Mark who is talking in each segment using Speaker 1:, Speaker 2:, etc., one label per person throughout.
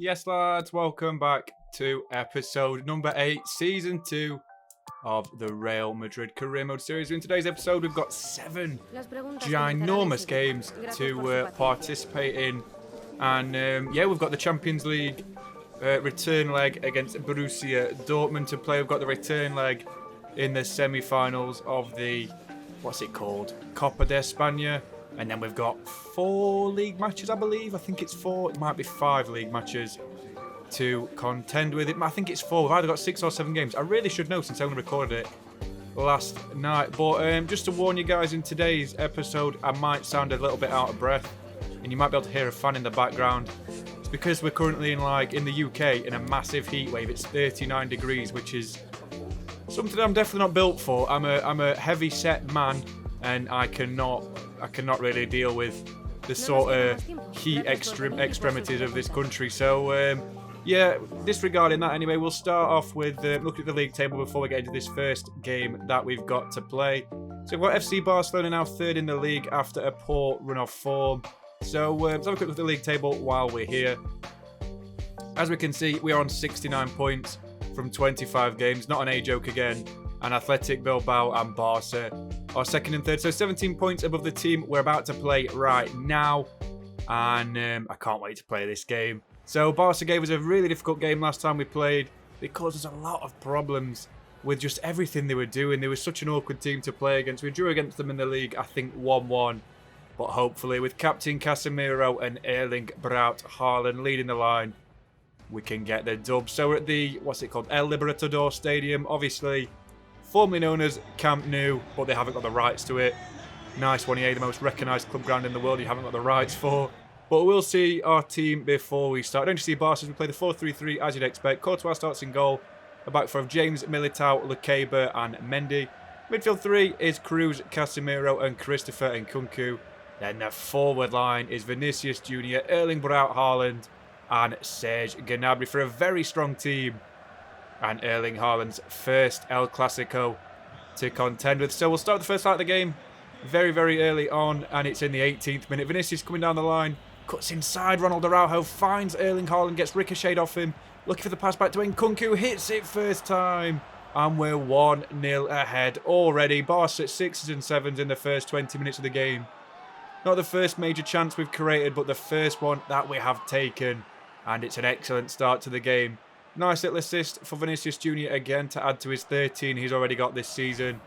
Speaker 1: Yes, lads, welcome back to episode number 8, season 2 of the Real Madrid Career Mode series. In today's episode, we've got 7 ginormous games to participate in. And yeah, we've got the Champions League return leg against Borussia Dortmund to play. We've got the return leg in the semi-finals of the, what's it called? Copa de España. And then we've got 4 league matches, I believe. I think it's 4. It might be 5 league matches to contend with. I think it's 4. We've either got 6 or 7 games. I really should know since I only recorded it last night. But just to warn you guys, in today's episode, I might sound a little bit out of breath. And you might be able to hear a fan in the background. It's because we're currently in the UK in a massive heat wave. It's 39 degrees, which is something I'm definitely not built for. I'm a heavy set man, and I cannot really deal with the sort of heat extremities of this country. So, yeah, disregarding that anyway, we'll start off with looking at the league table before we get into this first game that we've got to play. So we've got FC Barcelona now 3rd in the league after a poor run of form. So let's have a quick look at the league table while we're here. As we can see, we are on 69 points from 25 games. Not an A joke again. And Athletic Bilbao and Barca are 2nd and 3rd. So 17 points above the team we're about to play right now. And I can't wait to play this game. So Barca gave us a really difficult game last time we played. They caused us a lot of problems with just everything they were doing. They were such an awkward team to play against. We drew against them in the league, I think 1-1. But hopefully with Captain Casemiro and Erling Braut Haaland leading the line, we can get the dub. So we're at the, what's it called, El Libertador Stadium. Obviously, formerly known as Camp Nou, but they haven't got the rights to it. Nice one, EA, the most recognised club ground in the world you haven't got the rights for. But we'll see our team before we start. Don't you see Barca? We play the 4-3-3 as you'd expect. Courtois starts in goal. A back four of James, Militao, Lukeba and Mendy. Midfield 3 is Cruz, Casemiro and Christopher Nkunku. Then the forward line is Vinicius Jr., Erling Braut Haaland and Serge Gnabry for a very strong team. And Erling Haaland's first El Clasico to contend with. So we'll start the first half of the game very, very early on, and it's in the 18th minute. Vinicius coming down the line, cuts inside, Ronald Araujo finds Erling Haaland, gets ricocheted off him, looking for the pass back to Nkunku, hits it first time, and we're 1-0 ahead already. Barca at 6s and 7s in the first 20 minutes of the game. Not the first major chance we've created, but the first one that we have taken, and it's an excellent start to the game. Nice little assist for Vinicius Jr. again to add to his 13 he's already got this season.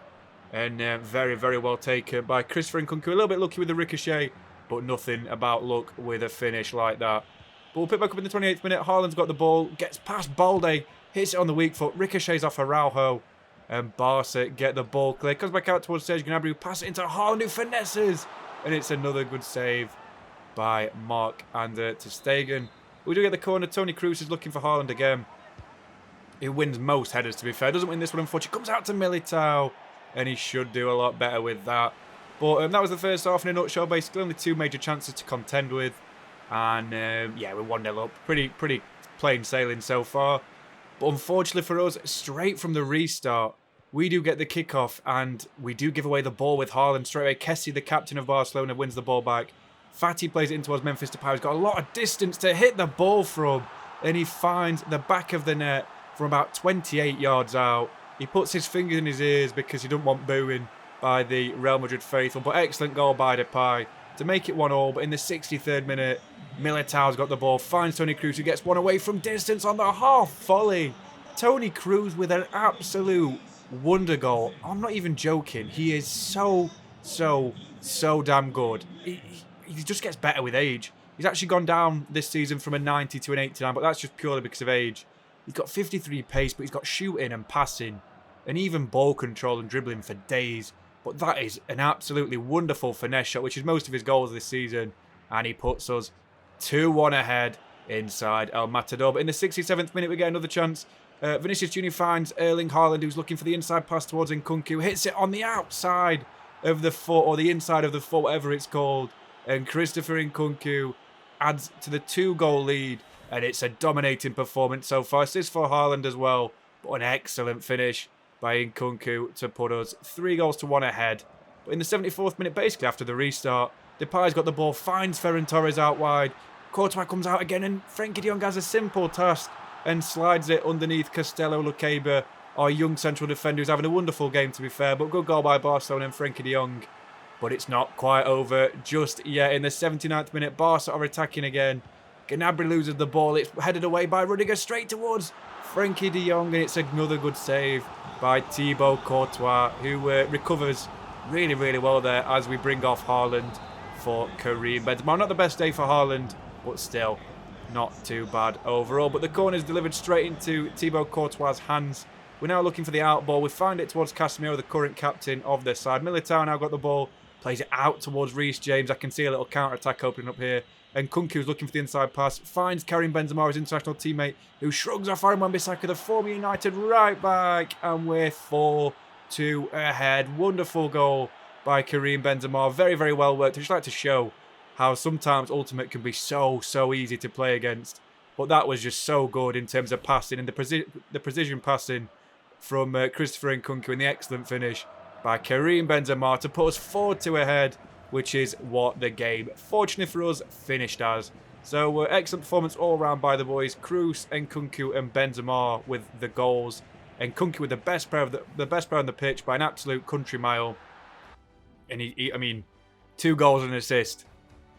Speaker 1: And very, very well taken by Christopher Nkunku. A little bit lucky with the ricochet, but nothing about luck with a finish like that. But we'll pick back up in the 28th minute. Haaland's got the ball, gets past Balde, hits it on the weak foot, ricochets off Araujo. And Barca get the ball clear. Comes back out towards Serge Gnabry, who passes it into Haaland, who finesses. And it's another good save by Marc-Andre ter Stegen. We do get the corner. Toni Kroos is looking for Haaland again. He wins most headers, to be fair. Doesn't win this one, unfortunately. Comes out to Militao. And he should do a lot better with that. But that was the first half in a nutshell. Basically, only 2 major chances to contend with. And yeah, we're 1-0 up. Pretty plain sailing so far. But unfortunately for us, straight from the restart, we do get the kickoff. And we do give away the ball with Haaland straight away. Kessie, the captain of Barcelona, wins the ball back. Fati plays it in towards Memphis Depay. He's got a lot of distance to hit the ball from. Then he finds the back of the net from about 28 yards out. He puts his fingers in his ears because he doesn't want booing by the Real Madrid faithful. But excellent goal by Depay to make it 1-1. But in the 63rd minute, Militao's got the ball, finds Toni Kroos, who gets one away from distance on the half volley. Toni Kroos with an absolute wonder goal. I'm not even joking. He is so damn good. He just gets better with age. He's actually gone down this season from a 90 to an 89, but that's just purely because of age. He's got 53 pace, but he's got shooting and passing and even ball control and dribbling for days. But that is an absolutely wonderful finesse shot, which is most of his goals this season. And he puts us 2-1 ahead inside El Matador. But in the 67th minute, we get another chance. Vinicius Jr. finds Erling Haaland, who's looking for the inside pass towards Nkunku. Hits it on the outside of the foot, or the inside of the foot, whatever it's called. And Christopher Nkunku adds to the 2-goal lead. And it's a dominating performance so far. Assist for Haaland as well. But an excellent finish by Nkunku to put us 3-1 ahead. But in the 74th minute, basically after the restart, Depay's got the ball, finds Ferran Torres out wide. Courtois comes out again, and Frenkie de Jong has a simple task and slides it underneath Castello Luqueba, our young central defender who's having a wonderful game, to be fair, but good goal by Barcelona and Frenkie de Jong. But it's not quite over just yet. In the 79th minute, Barca are attacking again. Gnabry loses the ball. It's headed away by Rudiger straight towards Frenkie de Jong, and it's another good save by Thibaut Courtois, who recovers really, really well there as we bring off Haaland for Karim Benzema. Not the best day for Haaland, but still not too bad overall. But the corner is delivered straight into Thibaut Courtois' hands. We're now looking for the out ball. We find it towards Casemiro, the current captain of the side. Militao now got the ball, plays it out towards Reece James. I can see a little counter-attack opening up here. And Kunku's looking for the inside pass, finds Karim Benzema, his international teammate, who shrugs off Aaron Wan-Bissaka, the former United right back, and we're 4-2 ahead. Wonderful goal by Karim Benzema. Very, very well worked. I just like to show how sometimes Ultimate can be so easy to play against. But that was just so good in terms of passing and the precision passing from Christopher Nkunku, and the excellent finish by Karim Benzema to put us 4-2 ahead, which is what the game, fortunately for us, finished as. So excellent performance all round by the boys. Kroos, Nkunku and Benzema with the goals. Nkunku with the best player on the pitch by an absolute country mile. And I mean, 2 goals and an assist.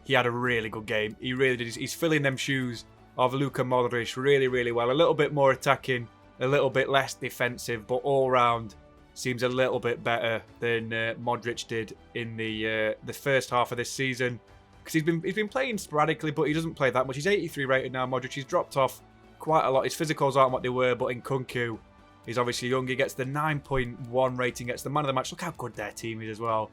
Speaker 1: He had a really good game. He really did. He's filling them shoes of Luka Modric really, really well. A little bit more attacking, a little bit less defensive, but all round seems a little bit better than Modric did in the first half of this season. Because he's been playing sporadically, but he doesn't play that much. He's 83 rated now, Modric. He's dropped off quite a lot. His physicals aren't what they were, but Nkunku is obviously young. He gets the 9.1 rating, gets the man of the match. Look how good their team is as well.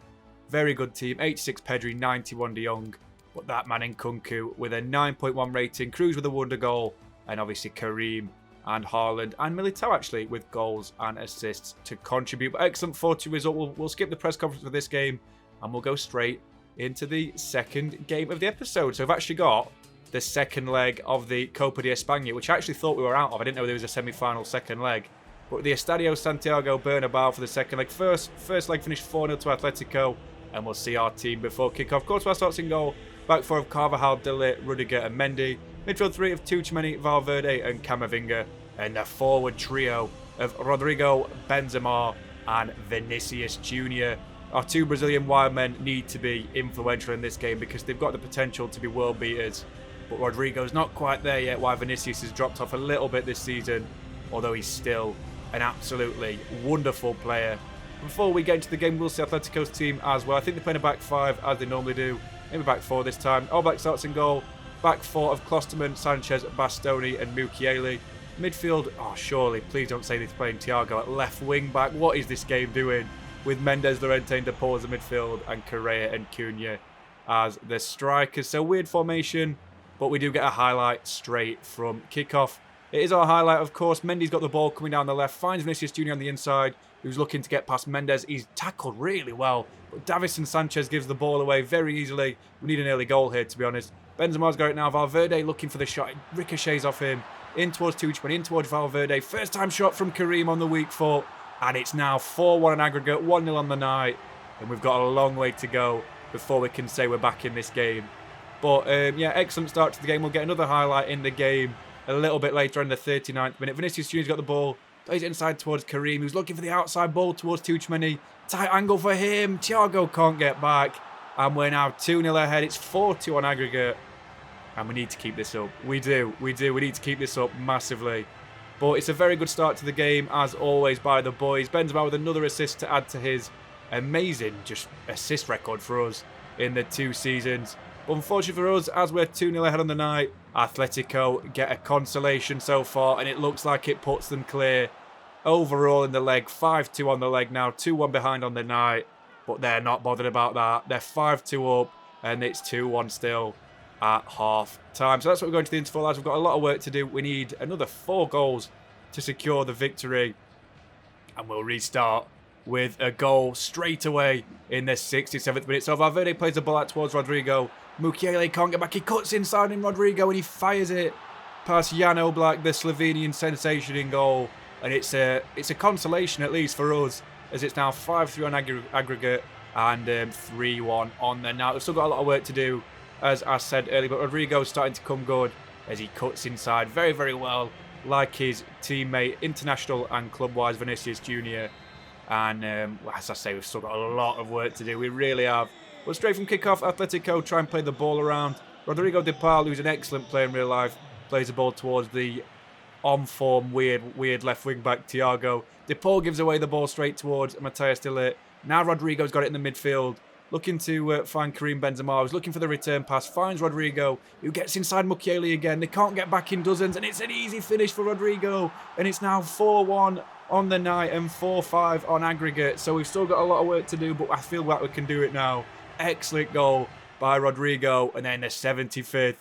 Speaker 1: Very good team. 86 Pedri, 91 de Jong. But that man Nkunku with a 9.1 rating. Kroos with a wonder goal. And obviously Karim and Haaland and Militao actually with goals and assists to contribute. But excellent 4-2 result. We'll skip the press conference for this game and we'll go straight into the second game of the episode. So I've actually got the second leg of the Copa de España, which I actually thought we were out of. I didn't know there was a semi-final second leg. But the Estadio Santiago Bernabéu for the second leg. First leg finished 4-0 to Atletico, and we'll see our team before kickoff. Courtois starts in goal. Back four of Carvajal, De Ligt, Rudiger and Mendy. Midfield three of Tchouaméni, Valverde and Camavinga. And the forward trio of Rodrigo, Benzema and Vinicius Jr. Our 2 Brazilian wild men need to be influential in this game because they've got the potential to be world beaters. But Rodrigo's not quite there yet, while Vinicius has dropped off a little bit this season, although he's still an absolutely wonderful player. Before we get into the game, we'll see Atletico's team as well. I think they're playing a back 5 as they normally do. Maybe back 4 this time. Oblak starts in goal. Back 4 of Klosterman, Sanchez, Bastoni and Mukiele. Midfield, oh surely, please don't say they're playing Thiago at left wing back. What is this game doing? With Mendes, Llorente and De Paul as the midfield and Correa and Cunha as the strikers. So weird formation, but we do get a highlight straight from kickoff. It is our highlight, of course. Mendy's got the ball coming down the left, finds Vinicius Jr. on the inside, who's looking to get past Mendes. He's tackled really well, but Davison Sanchez gives the ball away very easily. We need an early goal here, to be honest. Benzema's got it now. Valverde looking for the shot. It ricochets off him. In towards Tchouaméni, in towards Valverde. First time shot from Karim on the weak foot. And it's now 4-1 on aggregate, 1-0 on the night. And we've got a long way to go before we can say we're back in this game. But yeah, excellent start to the game. We'll get another highlight in the game a little bit later in the 39th minute. Vinicius Jr.'s got the ball. Plays it inside towards Karim, who's looking for the outside ball towards Tchouaméni. Tight angle for him. Thiago can't get back. And we're now 2-0 ahead. It's 4-2 on aggregate. And we need to keep this up. We do. We need to keep this up massively. But it's a very good start to the game, as always, by the boys. Benzema with another assist to add to his amazing just assist record for us in the 2 seasons. But unfortunately for us, as we're 2-0 ahead on the night, Atletico get a consolation so far, and it looks like it puts them clear. Overall in the leg, 5-2 on the leg now, 2-1 behind on the night. But they're not bothered about that. They're 5-2 up, and it's 2-1 still at half time. So that's what we're going to the interval as. We've got a lot of work to do. We need another 4 goals to secure the victory. And we'll restart with a goal straight away in the 67th minute. So Valverde plays the ball out towards Rodrigo. Mukiele can't get back. He cuts inside in Rodrigo and he fires it past Jan Oblak, the Slovenian sensation in goal. And it's a consolation, at least for us, as it's now 5-3 on aggregate and 3-1 on there. Now, we've still got a lot of work to do. as I said earlier, but Rodrigo's starting to come good as he cuts inside very, very well, like his teammate, international and club-wise, Vinicius Jr. And as I say, we've still got a lot of work to do. We really have. But straight from kickoff, Atletico try and play the ball around. Rodrigo De Paul, who's an excellent player in real life, plays the ball towards the on-form, weird left wing-back Thiago. De Paul gives away the ball straight towards Matthias de Ligt. Now Rodrigo's got it in the midfield, looking to find Karim Benzema, who's looking for the return pass, finds Rodrigo, who gets inside Mukiele again. They can't get back in dozens, and it's an easy finish for Rodrigo. And it's now 4-1 on the night and 4-5 on aggregate. So we've still got a lot of work to do, but I feel like we can do it now. Excellent goal by Rodrigo. And then the 75th,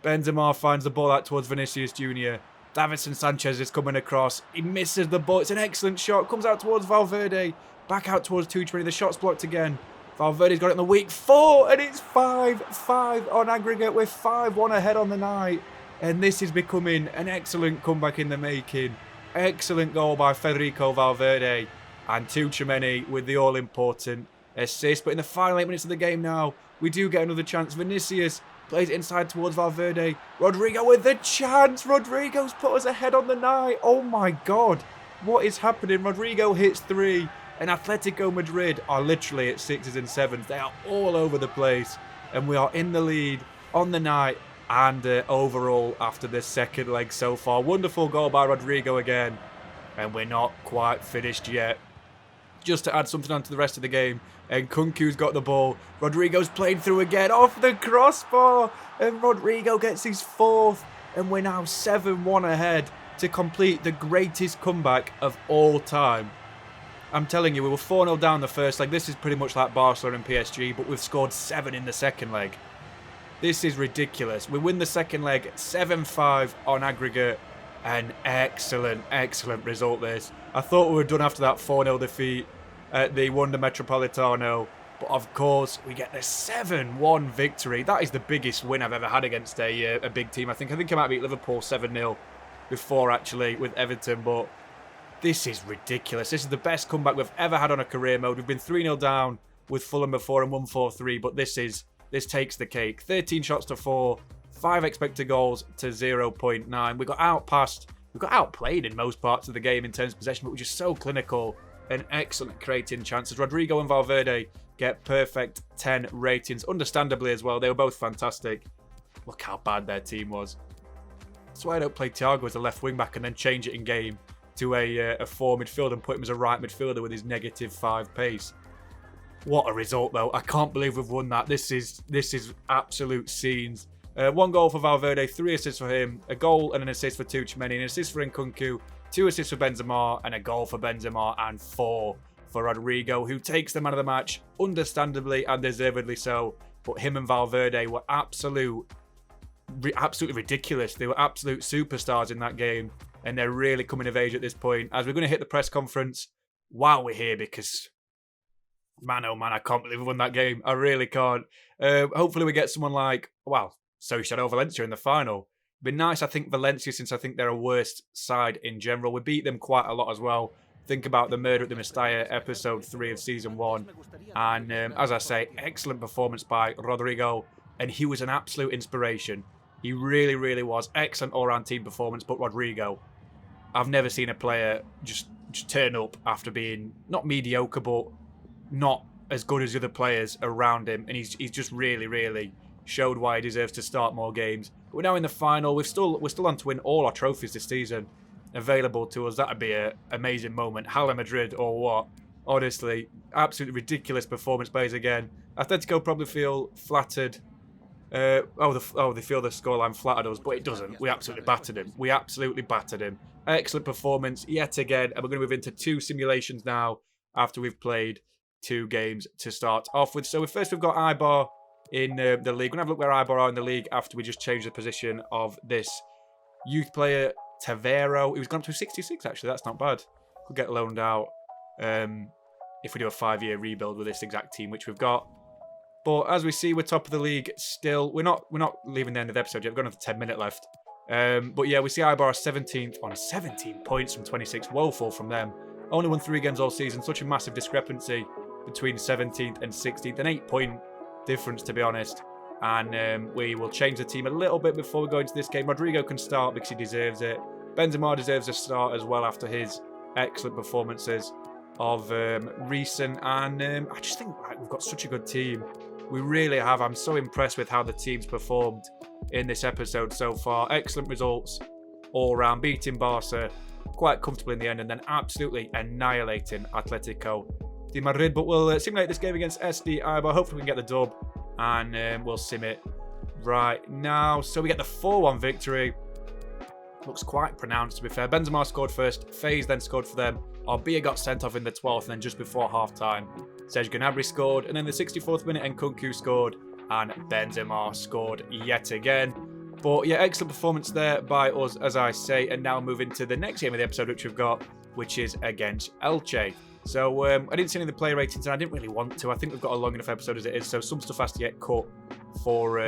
Speaker 1: Benzema finds the ball out towards Vinicius Jr. Davinson Sanchez is coming across. He misses the ball. It's an excellent shot. Comes out towards Valverde. Back out towards Tuchman. The shot's blocked again. Valverde's got it in the weak 4, and it's 5-5 on aggregate. We're 5-1 ahead on the night. And this is becoming an excellent comeback in the making. Excellent goal by Federico Valverde. And Tuchman with the all-important assist. But in the final 8 minutes of the game now, we do get another chance. Vinicius plays it inside towards Valverde. Rodrigo with the chance. Rodrigo's put us ahead on the night. Oh my God. What is happening? Rodrigo hits 3. And Atletico Madrid are literally at 6s and 7s. They are all over the place. And we are in the lead on the night and overall after the second leg so far. Wonderful goal by Rodrigo again. And we're not quite finished yet. Just to add something onto the rest of the game. And Kunku's got the ball. Rodrigo's played through again off the crossbar. And Rodrigo gets his 4th. And we're now 7-1 ahead to complete the greatest comeback of all time. I'm telling you, we were 4-0 down the first leg. This is pretty much like Barcelona and PSG, but we've scored 7 in the second leg. This is ridiculous. We win the second leg 7-5 on aggregate. An excellent, excellent result this. I thought we were done after that 4-0 defeat at the Wanda Metropolitano. But of course, we get the 7-1 victory. That is the biggest win I've ever had against a big team. I think I might beat Liverpool 7-0 before, actually, with Everton. But this is ridiculous. This is the best comeback we've ever had on a career mode. We've been 3-0 down with Fulham before and won 4-3. But this takes the cake. 13 shots to 4. 5 expected goals to 0.9. We got outplayed in most parts of the game in terms of possession, but we're just so clinical and excellent creating chances. Rodrigo and Valverde get perfect 10 ratings, understandably as well. They were both fantastic. Look how bad their team was. That's why I don't play Thiago as a left wing back and then change it in game to a 4 midfielder and put him as a right midfielder with his -5 pace. What a result, though. I can't believe we've won that. This is absolute scenes. 1 goal for Valverde, 3 assists for him, a goal and an assist for Tuchman, an assist for Nkunku, 2 assists for Benzema, and a goal for Benzema, and 4 for Rodrigo, who takes the man of the match, understandably and deservedly so. But him and Valverde were absolutely ridiculous. They were absolute superstars in that game, and they're really coming of age at this point. As we're going to hit the press conference while we're here, because man, oh man, I can't believe we won that game. I really can't. Hopefully we get someone like, Sociedad Valencia in the final. It'd be nice, I think, Valencia, since I think they're a worst side in general. We beat them quite a lot as well. Think about the murder at the Mestalla, episode 3 of season 1. And as I say, excellent performance by Rodrigo. And he was an absolute inspiration. He really, really was. Excellent all-round team performance. But Rodrigo, I've never seen a player just turn up after being not mediocre, but not as good as the other players around him. And he's just really, really showed why he deserves to start more games. But we're now in the final. We're still on to win all our trophies this season available to us. That'd be an amazing moment. Hala Madrid or what? Honestly, absolutely ridiculous performance by us again. Atletico probably feel flattered. They feel the scoreline flattered us, but it doesn't. We absolutely battered him. Excellent performance yet again. And we're going to move into 2 simulations now after we've played 2 games to start off with. So first we've got Eibar in the league. We're going to have a look where Eibar are in the league after we just changed the position of this youth player, Tavero. He was gone up to 66, actually. That's not bad. Could get loaned out if we do a 5-year rebuild with this exact team, which we've got. But as we see, we're top of the league still. We're not leaving the end of the episode yet. We've got another 10 minutes left. But yeah, we see Eibar 17th on 17 points from 26. Woeful from them. Only won 3 games all season. Such a massive discrepancy between 17th and 16th. An 8-point difference, to be honest. And we will change the team a little bit before we go into this game. Rodrigo can start because he deserves it. Benzema deserves a start as well after his excellent performances of recent. And I just think we've got such a good team. We really have. I'm so impressed with how the team's performed in this episode so far. Excellent results all around, beating Barca quite comfortably in the end, and then absolutely annihilating Atletico de Madrid. But we'll simulate this game against SD Eibar. Hopefully we can get the dub, and we'll sim it right now. So we get the 4-1 victory. Looks quite pronounced, to be fair. Benzema scored first, FaZe then scored for them. Arbia got sent off in the 12th, and then just before half-time, Serge Gnabry scored, and then the 64th minute, Nkunku scored, and Benzema scored yet again. But yeah, excellent performance there by us, as I say, and now move into the next game of the episode, which we've got, which is against Elche. So I didn't see any of the player ratings, and I didn't really want to. I think we've got a long enough episode as it is, so some stuff has to get cut for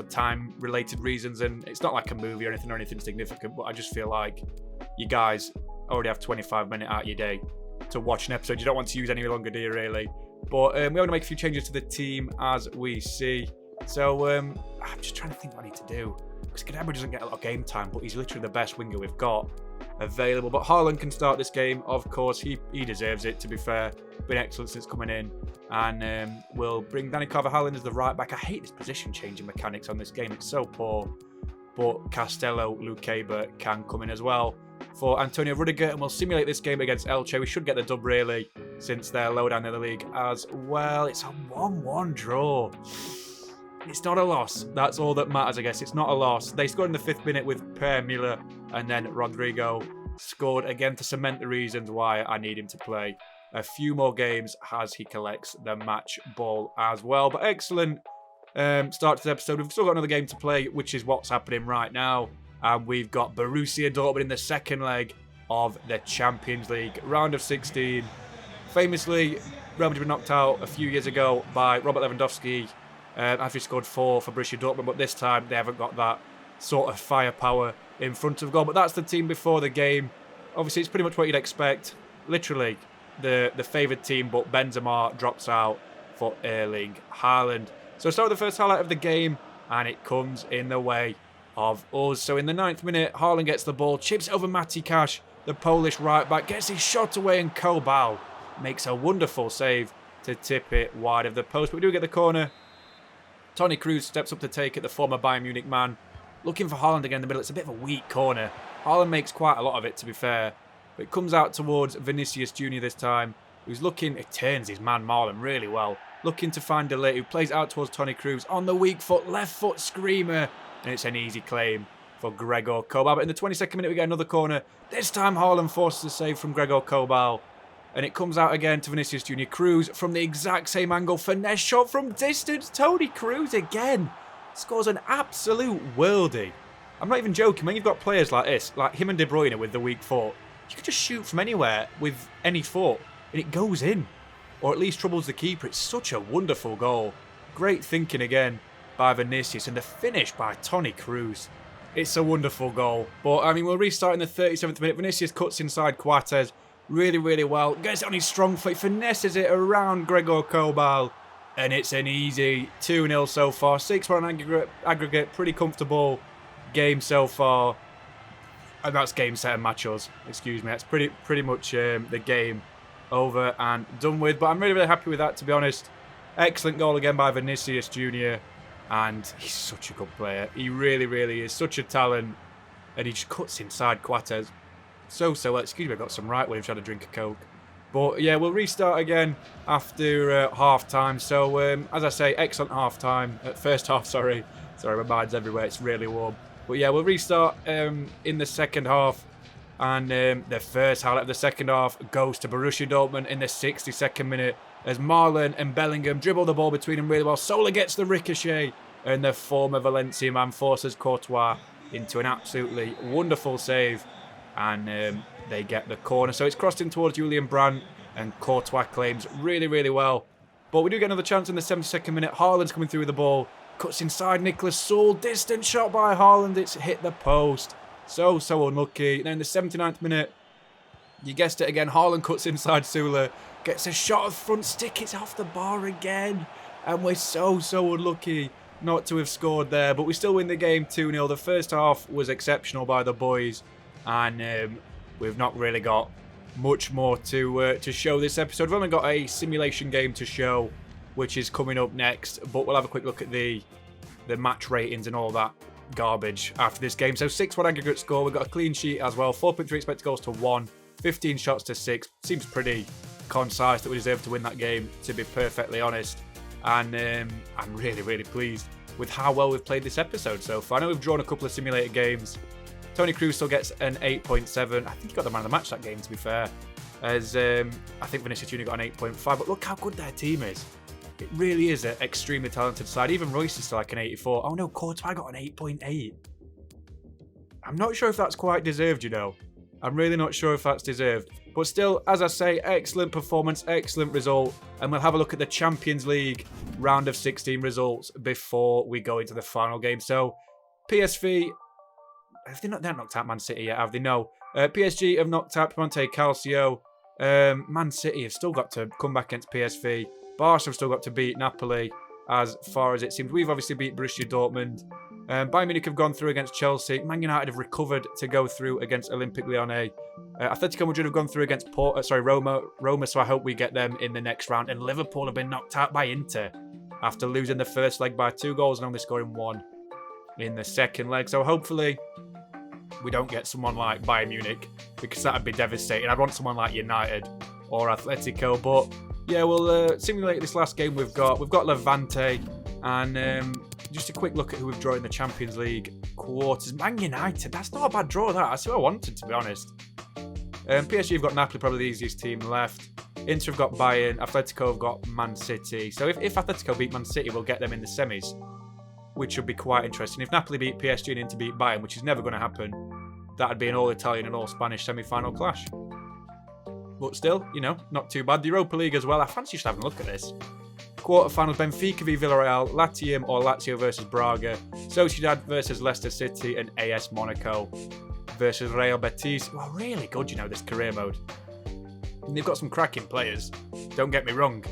Speaker 1: time-related reasons, and it's not like a movie or anything significant, but I just feel like you guys already have 25 minutes out of your day to watch an episode. You don't want to use any longer, do you, really? But we're going to make a few changes to the team as we see. So I'm just trying to think what I need to do, because Gnabry doesn't get a lot of game time, but he's literally the best winger we've got available. But Haaland can start this game, of course. He deserves it, to be fair. Been excellent since coming in. And we'll bring Dani Carvajal in as the right back. I hate this position changing mechanics on this game. It's so poor. But Castello, Luqueba can come in as well for Antonio Rudiger, and we'll simulate this game against Elche. We should get the dub, really, since they're low down in the league as well. It's a 1-1 draw. It's not a loss. That's all that matters, I guess. It's not a loss. They scored in the 5th minute with Per Müller, and then Rodrigo scored again to cement the reasons why I need him to play a few more games as he collects the match ball as well. But excellent start to the episode. We've still got another game to play, which is what's happening right now. And we've got Borussia Dortmund in the second leg of the Champions League round of 16. Famously, Real Madrid were knocked out a few years ago by Robert Lewandowski after he scored 4 for Borussia Dortmund, but this time they haven't got that sort of firepower in front of goal. But that's the team before the game. Obviously, it's pretty much what you'd expect. Literally, the favoured team, but Benzema drops out for Erling Haaland. So start with the first highlight of the game, and it comes in the way of us. So in the 9th minute, Haaland gets the ball, chips over Mati Cash, the Polish right back, gets his shot away, and Kobal makes a wonderful save to tip it wide of the post. But we do get the corner. Toni Kroos steps up to take it, the former Bayern Munich man. Looking for Haaland again in the middle. It's a bit of a weak corner. Haaland makes quite a lot of it, to be fair. But it comes out towards Vinicius Jr. this time, who's looking, it turns his man Marlon really well. Looking to find De Ligt, who plays out towards Toni Kroos on the weak foot, left foot screamer. And it's an easy claim for Gregor Kobal. But in the 22nd minute, we get another corner. This time, Haaland forces a save from Gregor Kobal. And it comes out again to Vinicius Jr. Kroos from the exact same angle. Finesse shot from distance. Toni Kroos again scores an absolute worldie. I'm not even joking. When you've got players like this, like him and De Bruyne with the weak foot, you can just shoot from anywhere with any foot, and it goes in. Or at least troubles the keeper. It's such a wonderful goal. Great thinking again by Vinicius, and the finish by Toni Kroos. It's a wonderful goal. But, I mean, we'll restart in the 37th minute. Vinicius cuts inside Coates really, really well. Gets it on his strong foot, finesses it around Gregor Kobal. And it's an easy 2-0 so far. 6-1 aggregate, pretty comfortable game so far. And that's game, set, and match us. Excuse me. That's pretty much the game over and done with. But I'm really, really happy with that, to be honest. Excellent goal again by Vinicius Jr. And he's such a good player. He really, really is. Such a talent. And he just cuts inside Coates. So well. Excuse me, I got some right when I'm trying to drink a Coke. But yeah, we'll restart again after half-time. So, as I say, excellent half-time. First half, sorry. Sorry, my mind's everywhere. It's really warm. But yeah, we'll restart in the second half. And the first highlight of the second half goes to Borussia Dortmund in the 62nd minute. As Marlon and Bellingham dribble the ball between them really well. Sola gets the ricochet. And the former Valencia man forces Courtois into an absolutely wonderful save. And they get the corner. So it's crossed in towards Julian Brandt. And Courtois claims really, really well. But we do get another chance in the 72nd minute. Haaland's coming through with the ball. Cuts inside Nicholas Sewell. Distant shot by Haaland. It's hit the post. So unlucky. Then in the 79th minute, you guessed it again. Haaland cuts inside Sula. Gets a shot of front stick. It's off the bar again. And we're so unlucky not to have scored there, but we still win the game 2-0. The first half was exceptional by the boys, and we've not really got much more to show this episode. We've only got a simulation game to show, which is coming up next, but we'll have a quick look at the match ratings and all that garbage after this game. So 6-1 aggregate score. We've got a clean sheet as well. 4.3 expected goals to 1. 15 shots to 6. Seems pretty concise that we deserve to win that game, to be perfectly honest. And I'm really, really pleased with how well we've played this episode so far. I know we've drawn a couple of simulated games. Toni Kroos still gets an 8.7. I think he got the man of the match that game, to be fair. As I think Vinicius Jr. got an 8.5. But look how good their team is. It really is an extremely talented side. Even Royce is still like an 84. Oh no, Courtois got an 8.8. I'm not sure if that's quite deserved, you know. I'm really not sure if that's deserved. But still, as I say, excellent performance, excellent result. And we'll have a look at the Champions League round of 16 results before we go into the final game. So, PSV, have they not knocked out Man City yet, have they? No. PSG have knocked out Monte Calcio. Man City have still got to come back against PSV. Barca have still got to beat Napoli, as far as it seems. We've obviously beat Borussia Dortmund. Bayern Munich have gone through against Chelsea. Man United have recovered to go through against Olympique Lyonnais. Atletico Madrid have gone through against Roma, so I hope we get them in the next round. And Liverpool have been knocked out by Inter after losing the first leg by 2 goals and only scoring 1 in the second leg. So hopefully we don't get someone like Bayern Munich, because that would be devastating. I'd want someone like United or Atletico. But yeah, we'll simulate this last game we've got. We've got Levante, and just a quick look at who we've drawn in the Champions League quarters. Man United, that's not a bad draw, that. That's who I wanted, to be honest. PSG have got Napoli, probably the easiest team left. Inter have got Bayern. Atletico have got Man City. So if Atletico beat Man City, we'll get them in the semis, which would be quite interesting. If Napoli beat PSG and Inter beat Bayern, which is never going to happen, that would be an all-Italian and all-Spanish semi-final clash. But still, you know, not too bad. The Europa League as well. I fancy just having a look at this. Quarterfinals, Benfica v Villarreal, Latium or Lazio versus Braga, Sociedad versus Leicester City, and AS Monaco versus Real Betis. Well, really good, you know, this career mode. And they've got some cracking players, don't get me wrong.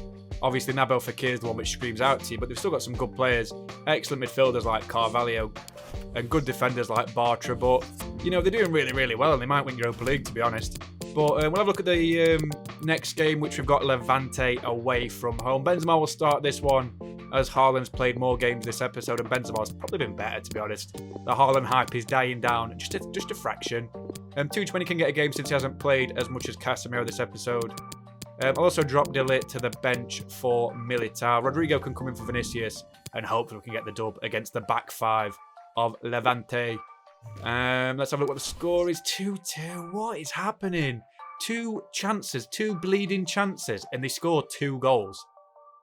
Speaker 1: Obviously, Nabil Fekir is the one which screams out to you, but they've still got some good players. Excellent midfielders like Carvalho and good defenders like Bartra. But, you know, they're doing really, really well, and they might win Europa League, to be honest. But we'll have a look at the next game, which we've got Levante away from home. Benzema will start this one, as Haaland's played more games this episode, and Benzema's probably been better, to be honest. The Haaland hype is dying down, just a fraction. 220 can get a game since he hasn't played as much as Casemiro this episode. I'll also drop De Ligt to the bench for Militao. Rodrigo can come in for Vinicius, and hopefully we can get the dub against the back 5 of Levante. Let's have a look what the score is. 2-2. What is happening? 2 chances, 2 bleeding chances, and they score 2 goals.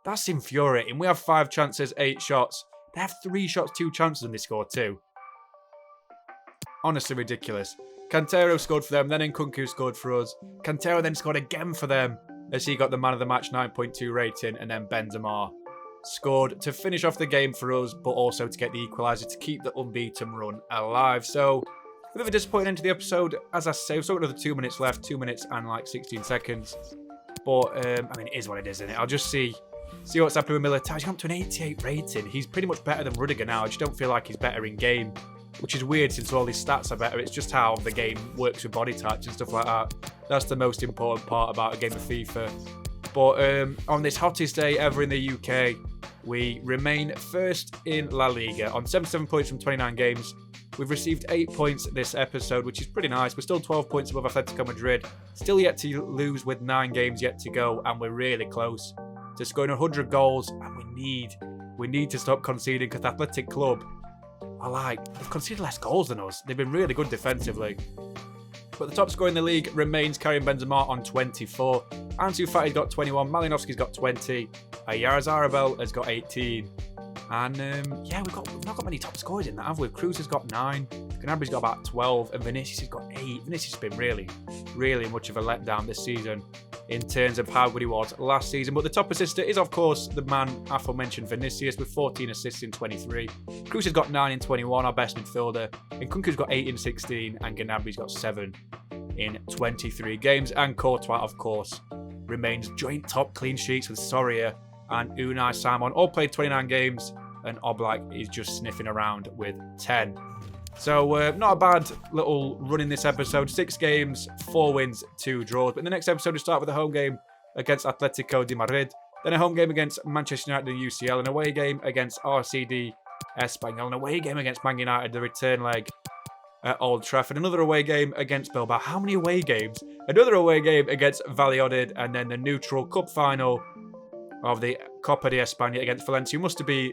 Speaker 1: That's infuriating. We have 5 chances, 8 shots. They have 3 shots, 2 chances, and they score 2. Honestly ridiculous. Cantero scored for them, then Nkunku scored for us. Cantero then scored again for them, as he got the man of the match 9.2 rating, and then Benzema scored to finish off the game for us, but also to get the equaliser to keep the unbeaten run alive. So, a bit of a disappointing end to the episode. As I say, we've still got another 2 minutes left, 2 minutes and like 16 seconds. But, I mean, it is what it is, isn't it? I'll just see what's happening with Militao. He's gone up to an 88 rating. He's pretty much better than Rudiger now. I just don't feel like he's better in game, which is weird since all his stats are better. It's just how the game works with body types and stuff like that. That's the most important part about a game of FIFA. But on this hottest day ever in the UK, we remain first in La Liga on 77 points from 29 games. We've received 8 points this episode, which is pretty nice. We're still 12 points above Atletico Madrid. Still yet to lose with 9 games yet to go, and we're really close to scoring 100 goals. And we need to stop conceding, because Athletic Club are they've conceded less goals than us. They've been really good defensively. But the top scorer in the league remains Karim Benzema on 24. Ansu Fati's got 21. Malinovski's got 20. Yarzarabel has got 18. And yeah, we've not got many top scorers in that, have we? Kroos has got 9. Gnabry's got about 12. And Vinicius has got 8. Vinicius has been really, really much of a letdown this season in terms of how good he was last season. But the top assister is, of course, the man aforementioned Vinicius with 14 assists in 23. Kroos has got 9 in 21, our best midfielder. And Nkunku's got 8 in 16. And Gnabry's got 7 in 23 games. And Courtois, of course, remains joint top clean sheets with Soria and Unai Simon. All played 29 games. and Oblak is just sniffing around with 10. So not a bad little run in this episode. 6 games, 4 wins, 2 draws. But in the next episode, we start with a home game against Atletico de Madrid, then a home game against Manchester United and UCL, an away game against RCD Espanyol, an away game against Man United, the return leg at Old Trafford, another away game against Bilbao. How many away games? Another away game against Valladolid, and then the neutral cup final of the Copa de España against Valencia. Must have been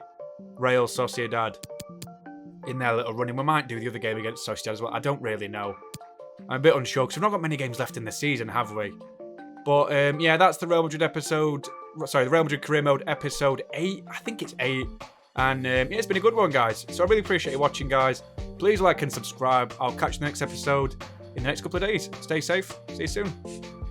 Speaker 1: Real Sociedad in their little running. We might do the other game against Sociedad as well. I don't really know. I'm a bit unsure because we've not got many games left in the season, have we? But yeah, that's the Real Madrid episode. Sorry, the Real Madrid Career Mode episode 8. I think it's 8. And yeah, it's been a good one, guys. So I really appreciate you watching, guys. Please like and subscribe. I'll catch you in the next episode in the next couple of days. Stay safe. See you soon.